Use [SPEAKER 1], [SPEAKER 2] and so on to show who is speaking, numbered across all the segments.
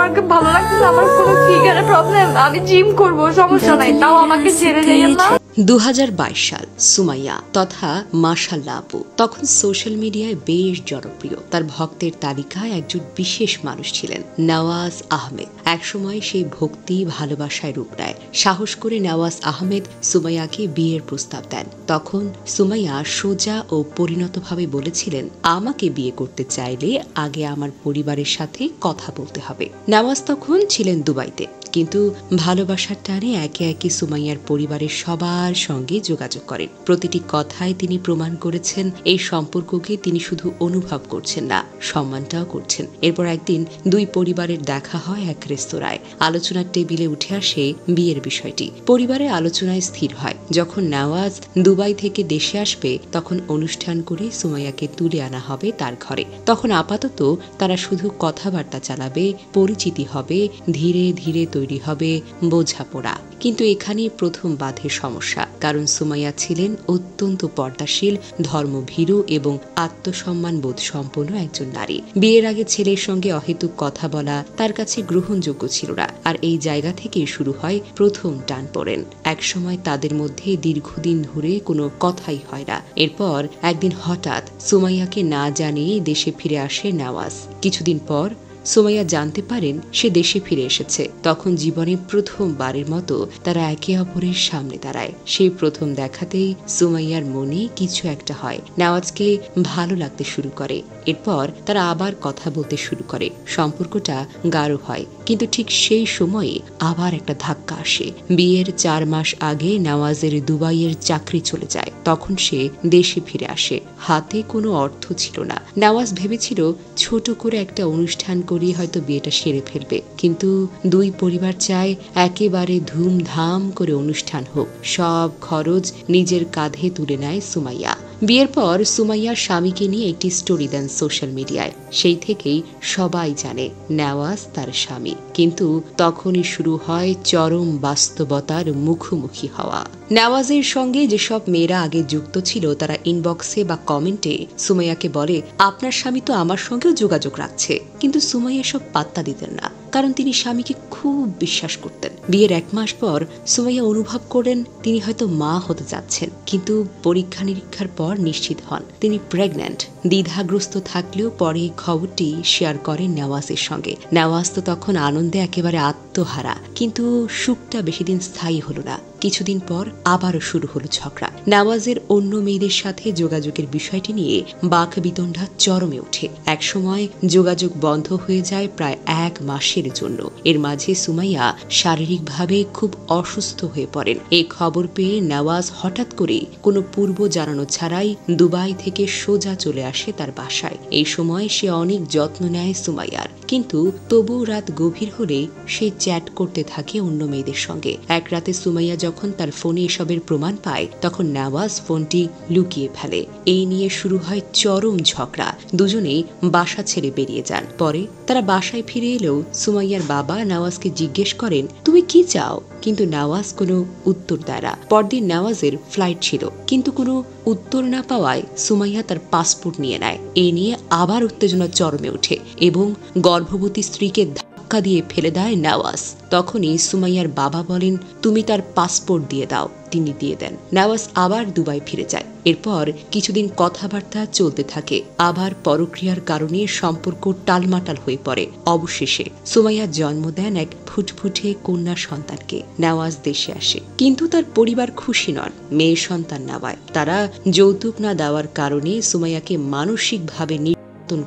[SPEAKER 1] আমাকে ভালো লাগতেছে, আমার কোনো ফিগারের প্রবলেম, আমি জিম করব, সমস্যা নাই, তাও আমাকে ছেড়ে যাইয়েন না।
[SPEAKER 2] 2022 সাল সুমাইয়া তথা মাশাআল্লাহ আপু তখন সোশ্যাল মিডিয়ায় বেশ জনপ্রিয়। তার ভক্তের তালিকায় একজন বিশেষ মানুষ ছিলেন নওয়াজ আহমেদ। একসময় সেই ভক্তি ভালোবাসায় রূপ নেয়। সাহস করে নওয়াজ আহমেদ সুমাইয়াকে বিয়ের প্রস্তাব দেন। তখন সুমাইয়া সোজা ও পরিণতভাবে বলেছিলেন, আমাকে বিয়ে করতে চাইলে আগে আমার পরিবারের সাথে কথা বলতে হবে। নওয়াজ তখন ছিলেন দুবাইতে, কিন্তু ভালোবাসার টানে একে একে সুমাইয়ার পরিবারের সবার সঙ্গে যোগাযোগ করেন। প্রতিটি কথায় তিনি প্রমাণ করেছেন এই সম্পর্ককে তিনি শুধু অনুভব করছেন না, সম্মানটাও করছেন। এরপর একদিন দুই পরিবারের দেখা হয় এক রেস্তোরাঁয়। আলোচনার টেবিলে উঠে আসে বিয়ের বিষয়টি। পরিবারের আলোচনায় স্থির হয়, যখন নওয়াজ দুবাই থেকে দেশে আসবে তখন অনুষ্ঠান করে সুমাইয়াকে তুলে আনা হবে তার ঘরে। তখন আপাতত তারা শুধু কথাবার্তা চালাবে, পরিচিতি হবে, ধীরে ধীরে তৈরি হবে বোঝাপড়া। কিন্তু এখানেই প্রথম বাধে সমস্যা, কারণ সুমাইয়া ছিলেন অত্যন্ত পর্দাশীল, ধর্মভীরু এবং আত্মসম্মান বোধ সম্পন্ন একজন নারী। বিয়ের আগে ছেলের সঙ্গে অহেতুক কথা বলা তার কাছে গ্রহণযোগ্য ছিল না। আর এই জায়গা থেকেই শুরু হয় প্রথম টানপোড়েন। একসময় তাদের মধ্যে দীর্ঘদিন ধরে কোনো কথাই হয় না। এরপর একদিন হঠাৎ সুমাইয়াকে না জানিয়ে দেশে ফিরে আসে নওয়াজ। কিছুদিন পর সুমাইয়া জানতে পারেন সে দেশে ফিরে এসেছে। তখন জীবনে প্রথমবারের মতো তারা একে অপরের সামনে দাঁড়ায়। সেই প্রথম দেখাতেই সুমাইয়ার মনে কিছু একটা হয়, নওয়াজকে ভালো লাগতে শুরু করে। এরপর তারা আবার কথা বলতে শুরু করে, সম্পর্কটা গাঢ় হয়। কিন্তু ঠিক সেই সময়ে আবার একটা ধাক্কা আসে। বিয়ের 4 মাস আগে নওয়াজের দুবাইয়ের চাকরি চলে যায়। তখন সে দেশে ফিরে আসে। হাতে কোনো অর্থ ছিল না। নওয়াজ ভেবেছিল ছোট করে একটা অনুষ্ঠান করে হয়তো বিয়েটা সেরে ফেলবে, কিন্তু দুই পরিবার চায় একেবারে ধুমধাম করে অনুষ্ঠান হোক। সব খরচ নিজের কাঁধে তুলে নেয় সুমাইয়া। বিয়ের পর সুমাইয়ার স্বামীকে নিয়ে একটি স্টোরি দেন সোশ্যাল মিডিয়ায়। সেই থেকেই সবাই জানে নওয়াজ তার স্বামী। কিন্তু তখনই শুরু হয় চরম বাস্তবতার মুখোমুখি হওয়া। নওয়াজের সঙ্গে যেসব মেয়েরা আগে যুক্ত ছিল তারা ইনবক্সে বা কমেন্টে সুমাইয়াকে বলে, আপনার স্বামী তো আমার সঙ্গেও যোগাযোগ রাখছে। কিন্তু সুমাইয়া সব পাত্তা দিতেন না, কারণ তিনি স্বামীকে খুব বিশ্বাস করতেন। বিয়ের 1 মাস পর সুমাইয়া অনুভব করেন তিনি হয়তো মা হতে যাচ্ছেন, কিন্তু পরীক্ষা নিরীক্ষার পর নিশ্চিত হন তিনি প্রেগন্যান্ট। দ্বিধাগ্রস্ত থাকলেও পরে খবরটি শেয়ার করেন নওয়াজের সঙ্গে। নওয়াজ তো তখন আনন্দে একেবারে আত্মহারা, কিন্তু সুখটা বেশি দিন স্থায়ী হলো না। কিছুদিন পর আবারও শুরু হলো ঝগড়া। নওয়াজের অন্য মেয়েদের সাথে যোগাযোগের বিষয়টি নিয়ে বাকবিতণ্ডা চরমে ওঠে। একসময় যোগাযোগ বন্ধ হয়ে যায় প্রায় 1 মাসের জন্য। এর মাঝে সুমাইয়া শারীরিকভাবে খুব অসুস্থ হয়ে পড়েন। এই খবর পেয়ে নওয়াজ হঠাৎ করে কোনো পূর্ব জানানো ছাড়াই দুবাই থেকে সোজা চলে আসে তার বাসায়। এই সময় সে অনেক যত্ন নেয় সুমাইয়ার, কিন্তু তবুও রাত গভীর হলে সে চ্যাট করতে থাকে অন্য মেয়েদের সঙ্গে। এক রাতে সুমাইয়া যখন তার ফোনে এসবের প্রমাণ পায় তখন নওয়াজ ফোনটি লুকিয়ে ফেলে। এই নিয়ে শুরু হয় চরম ঝগড়া। দুজনেই বাসা ছেড়ে বেরিয়ে যান। পরে তারা বাসায় ফিরে এলেও সুমাইয়ার বাবা নওয়াজকে জিজ্ঞেস করেন, তুমি কি চাও? কিন্তু নওয়াজ কোনো উত্তর দেয় না। পরদিন নওয়াজের ফ্লাইট ছিল, কিন্তু কোনো উত্তর না পাওয়ায় সুমাইয়া তার পাসপোর্ট নিয়ে নেয়। এ নিয়ে আবার উত্তেজনা চরমে ওঠে এবং গর্ভবতী স্ত্রীকে ধাক্কা দিয়ে ফেলে দেয় নওয়াজ। তখনই সুমাইয়ার বাবা বলেন, তুমি তার পাসপোর্ট দিয়ে দাও। তিনি দিয়ে দেন। নওয়াজ আবার দুবাই ফিরে যায়। এরপর কিছুদিন কথাবার্তা চলতে থাকে। আবার পরক্রিয়ার কারণে সম্পর্ক টালমাটাল হয়ে পড়ে। অবশেষে সুমাইয়া জন্ম দেন এক ফুটফুটে কন্যা সন্তানকে। নওয়াজ দেশে আসে, কিন্তু তার পরিবার খুশি নন মেয়ে সন্তান নেওয়ায়। তারা যৌতুক না দেওয়ার কারণে সুমাইয়াকে মানসিকভাবে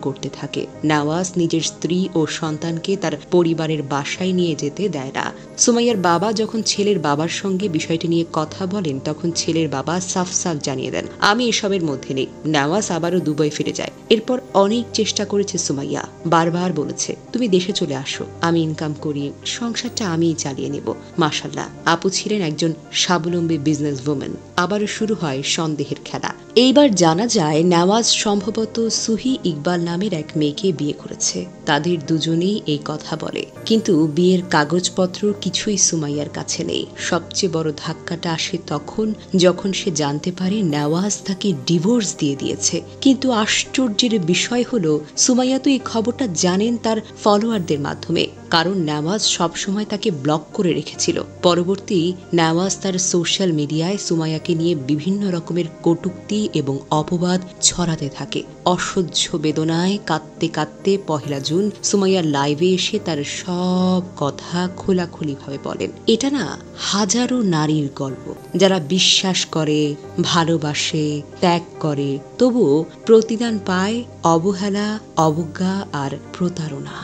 [SPEAKER 2] করতে থাকে। নওয়াজ নিজের স্ত্রী ও সন্তানকে তার পরিবারের বাসায় নিয়ে যেতে দেয় না। সুমাইয়ার বাবা যখন ছেলের বাবার সঙ্গে বিষয়টি নিয়ে কথা বলেন তখন ছেলের বাবা সাফ জানিয়ে দেন, আমি এসবের মধ্যে নেই। নওয়াজ আবারও দুবাই ফিরে যায়। এরপর অনেক চেষ্টা করেছে সুমাইয়া, বারবার বলেছে তুমি দেশে চলে আসো, আমি ইনকাম করি, সংসারটা আমিই চালিয়ে নেব। মাশাআল্লাহ, আপু ছিলেন একজন স্বাবলম্বী বিজনেস ওম্যান। আবারও শুরু হয় সন্দেহের খেলা। এইবার জানা যায় নওয়াজ সম্ভবত সুহি ইকবাল নামের এক মেয়েকে বিয়ে করেছে। তাদের দুজনেই এই কথা বলে, কিন্তু বিয়ের কাগজপত্র কিছুই সুমাইয়ার কাছে নেই। সবচেয়ে বড় ধাক্কাটা আসে তখন যখন সে জানতে পারে নওয়াজ তাকে ডিভোর্স দিয়ে দিয়েছে। কিন্তু আশ্চর্যের বিষয় হলো সুমাইয়া তো এই খবরটা জানেন তার ফলোয়ারদের মাধ্যমে। কারণ নেওয়াজ সবসময় তাকে ব্লক করে রেখেছিল। পরবর্তী নেওয়াজ তার সোশ্যাল মিডিয়ায় সুমাইয়াকে নিয়ে বিভিন্ন রকমের কটূক্তি এবং অপবাদ ছড়াতে থাকে। অসহ্য বেদনায় কাঁদতে কাঁদতে 1 জুন সুমাইয়া লাইভে এসে তার সব কথা খোলাখুলিভাবে বলেন। এটা না হাজারো নারীর গল্প, যারা বিশ্বাস করে, ভালোবাসে, ত্যাগ করে, তবুও প্রতিদান পায় অবহেলা, অবজ্ঞা আর প্রতারণা।